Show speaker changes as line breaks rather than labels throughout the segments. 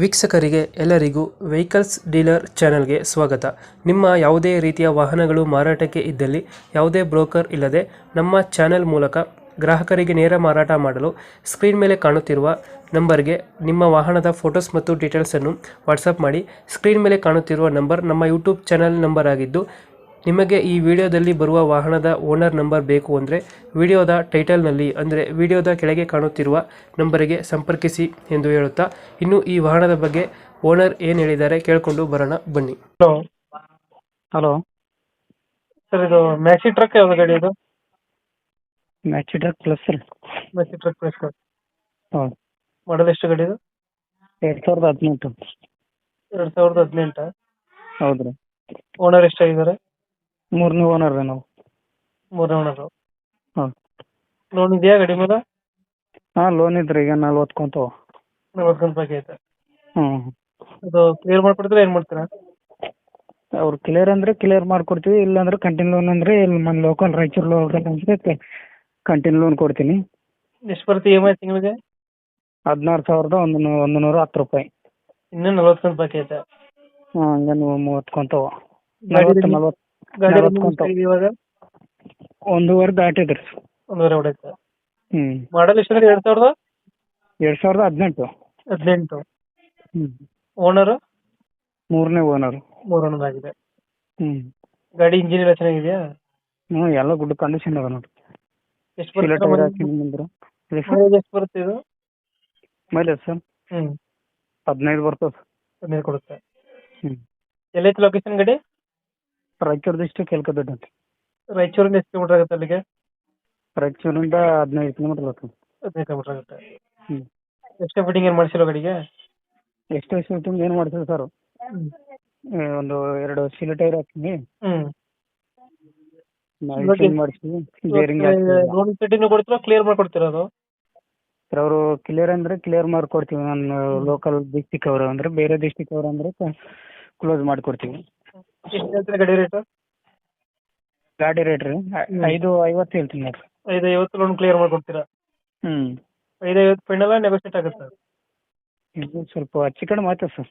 ವೀಕ್ಷಕರಿಗೆ ಎಲ್ಲರಿಗೂ vehicles dealer ಚಾನೆಲ್ಗೆ ಸ್ವಾಗತ. ನಿಮ್ಮ ಯಾವುದೇ ರೀತಿಯ ವಾಹನಗಳು ಮಾರಾಟಕ್ಕೆ ಇದ್ದಲ್ಲಿ ಯಾವುದೇ ಬ್ರೋಕರ್ ಇಲ್ಲದೆ ನಮ್ಮ ಚಾನೆಲ್ ಮೂಲಕ ಗ್ರಾಹಕರಿಗೆ ನೇರ ಮಾರಾಟ ಮಾಡಲು ಸ್ಕ್ರೀನ್ ಮೇಲೆ ಕಾಣುತ್ತಿರುವ ನಂಬರ್ಗೆ ನಿಮ್ಮ ವಾಹನದ ಫೋಟೋಸ್ ಮತ್ತು ಡೀಟೇಲ್ಸನ್ನು ವಾಟ್ಸಪ್ ಮಾಡಿ. ಸ್ಕ್ರೀನ್ ಮೇಲೆ ಕಾಣುತ್ತಿರುವ ನಂಬರ್ ನಮ್ಮ ಯೂಟ್ಯೂಬ್ ಚಾನೆಲ್ ನಂಬರ್ ಆಗಿದ್ದು, ನಿಮಗೆ ಈ ವಿಡಿಯೋದಲ್ಲಿ ಬರುವ ವಾಹನದ ಓನರ್ ನಂಬರ್ ಬೇಕು ಅಂದರೆ ವಿಡಿಯೋದ ಟೈಟಲ್ನಲ್ಲಿ ಅಂದರೆ ವಿಡಿಯೋದ ಕೆಳಗೆ ಕಾಣುತ್ತಿರುವ ನಂಬರಿಗೆ ಸಂಪರ್ಕಿಸಿ ಎಂದು ಹೇಳುತ್ತಾ, ಇನ್ನು ಈ ವಾಹನದ ಬಗ್ಗೆ ಓನರ್ ಏನು ಹೇಳಿದ್ದಾರೆ ಕೇಳಿಕೊಂಡು ಬರೋಣ ಬನ್ನಿ. ಹಲೋ
ಹಲೋ
ಸರ್, ಇದು ಮ್ಯಾಕ್ಸಿ ಟ್ರಕ್ ಯಾವ್ದು ಗಾಡಿ ಇದು?
ಮ್ಯಾಕ್ಸಿ ಟ್ರಕ್ ಪ್ಲಸ್ ರೀ.
ಮ್ಯಾಕ್ಸಿ ಟ್ರಕ್ ಪ್ಲಸ್
ಹೌದು,
ಮಾಡಲ್ ಎಷ್ಟು ಗಾಡಿ ಇದು?
2018.
2018.
ಹೌದು ರೀ.
ಓನರ್ ಎಷ್ಟಾಗಿದ್ದಾರೆ?
3ನೇ ಓನರ್ ರೀ ನಾವು.
3ನೇ ಓನರ್.
ಹಾಂ
ಲೋನ್ ಇದೆಯಾ ಗಾಡಿ ಮೇಲೆ?
ಹಾಂ, ಲೋನ್ ಇದ್ರಿ ಈಗ 40 ಕೊಂತವ.
40 ರೂಪಾಯಿ ಐತೆ.
ಹ್ಞೂ,
ಅದು ಕ್ಲಿಯರ್ ಮಾಡ್ಕೊಡ್ತೀರಾ ಏನು ಮಾಡ್ತೀರಾ?
ಅವ್ರು ಕ್ಲಿಯರ್ ಅಂದರೆ ಕ್ಲಿಯರ್ ಮಾಡಿಕೊಡ್ತೀವಿ, ಇಲ್ಲಾಂದ್ರೆ ಕಂಟಿನ್ಯೂ ಲೋನ್ ಅಂದರೆ ಇಲ್ಲಿ మన ಲೋಕಲ್ ರಾಯಚೂರು ಅಂದ್ರೆ ಕಂಟಿನ್ಯೂ ಲೋನ್ ಕೊಡ್ತೀನಿ.
ಎಷ್ಟು ಬರುತ್ತೆ EMI ತಿಂಗಳಿಗೆ?
16,110 ರೂಪಾಯಿ.
ಇನ್ನೂ 40 ರೂಪಾಯಿ ಐತೆ.
ಹಾಂ, ಹಂಗೆ ನೀವು 30 ಕೊಂತವ.
ಗಾಡಿ
40
ಗಾಡಿ
40 ಕೊಂತವ.
ಇವಾಗ
1.5 ದಾಟಿದ್ರಿ.
1.5 ಹೊಡೈತೆ.
ಹ್ಞೂ,
ಮಾಡಲ್ ಎಷ್ಟು? 2018.
2018. ಹ್ಞೂ,
ಓನರು
3ನೇ ಓನರು.
3 ಓನರ್ ಆಗಿದೆ.
ಹ್ಞೂ
ಗಾಡಿ ಇಂಜಿನ್ ಎಲ್ಲ ಚೆನ್ನಾಗಿದೆಯಾ?
ಹ್ಞೂ, ಎಲ್ಲ ಗುಡ್ ಕಂಡೀಷನ್ ಅದ ನೋಡಿ.
ಎಷ್ಟು ಬರುತ್ತೆ ಮೈಲೇಜ್? ಎಷ್ಟು ಬರುತ್ತೆ ಇದು
ಮೈಲೇಜ್ ಸರ್? 15 ಬರ್ತದೆ.
15 ಕೊಡುತ್ತೆ.
ಹ್ಞೂ,
ಎಲ್ಲೈತೆ ಲೊಕೇಶನ್ ಗಾಡಿ?
ರಾಯಚೂರು ಡಿಸ್ಟ್ರಿಕ್ಟ್ ಎಲ್ಕದಡ್ಡಿ ಅಂತ.
ರಾಯಚೂರಿಂದ ಎಷ್ಟು ಕಿಲೋಮೀಟರ್ ಆಗುತ್ತೆ ಅಲ್ಲಿಗೆ?
ರಾಯಚೂರಿಂದ 15 ಕಿಲೋಮೀಟರ್ ಬರ್ತದೆ.
15 ಕಿಲೋಮೀಟರ್ ಆಗುತ್ತೆ.
ಹ್ಞೂ,
ಎಕ್ಸ್ಟ್ರಾ ಫಿಟ್ಟಿಂಗ್ ಏನು ಮಾಡಿಸಿಲ್ಲ ಗಾಡಿಗೆ?
ಎಷ್ಟು ಶೂಟಿಂಗ್ ಏನು ಮಾಡ್ತೀವಿ ಸರ್? ಒಂದು 2 ಸೀಲ್ ಟೈರ್ ಹಾಕ್ತೀನಿ, ಚೇಂಜ್ ಮಾಡಿಸ್ತೀವಿ, ಬೇರಿಂಗ್ ಹಾಕ್ತೀವಿ.
ಲೋನ್ ಸೆಟ್ಟಿಂಗ್ ಕೊಡ್ತೀರಾ, ಕ್ಲಿಯರ್ ಮಾಡ್ಕೊಡ್ತೀರಾ ಅದು?
ಸರ್, ಅವರು ಕ್ಲಿಯರ್ ಅಂದರೆ ಕ್ಲಿಯರ್ ಮಾಡಿಕೊಡ್ತೀವಿ. ನಾನು ಲೋಕಲ್ ಡಿಸ್ಟಿಕ್ ಅವರು ಅಂದರೆ, ಬೇರೆ ಡಿಸ್ಟಿಕ್ ಅವರು ಅಂದರೆ ಕ್ಲೋಸ್ ಮಾಡಿಕೊಡ್ತೀವಿ.
ಎಷ್ಟು ಹೇಳ್ತೀರಾ ಗಾಡಿ ರೇಟ್?
ಗಾಡಿ ರೇಟ್ ರೀ 550 ಹೇಳ್ತೀನಿ ನೋಡಿರಿ.
550 ಲೋನ್ ಕ್ಲಿಯರ್ ಮಾಡ್ಕೊಡ್ತೀರಾ?
ಹ್ಞೂ,
550 ಫೈನಲ್ ನೆಗೋಷಿಯೇಟ್ ಆಗುತ್ತೆ?
ಇದು ಸ್ವಲ್ಪ ಹೆಚ್ಚು ಕಡಿಮೆ ಆಗ್ತದೆ ಸರ್.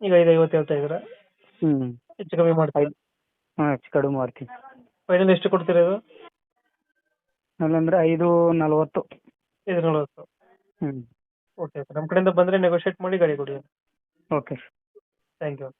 ಈಗ 550 ಹೇಳ್ತಾ ಇದ್ದೀರಾ?
ಹ್ಞೂ,
ಹೆಚ್ಚು ಕಮ್ಮಿ ಮಾಡ್ತೀರಾ?
ಹಾಂ, ಹೆಚ್ಚು ಕಡಿಮೆ ಮಾಡ್ತೀವಿ.
ಫೈನಲ್ ಎಷ್ಟು ಕೊಡ್ತೀರಾ ಇದು?
ಅಲ್ಲಂದ್ರೆ 540.
540.
ಹ್ಞೂ,
ಓಕೆ ಸರ್, ನಮ್ಮ ಕಡೆಯಿಂದ ಬಂದರೆ ನೆಗೋಷಿಯೇಟ್ ಮಾಡಿ ಗಾಡಿ ಕೊಡಿ.
Okay sir.
Thank you.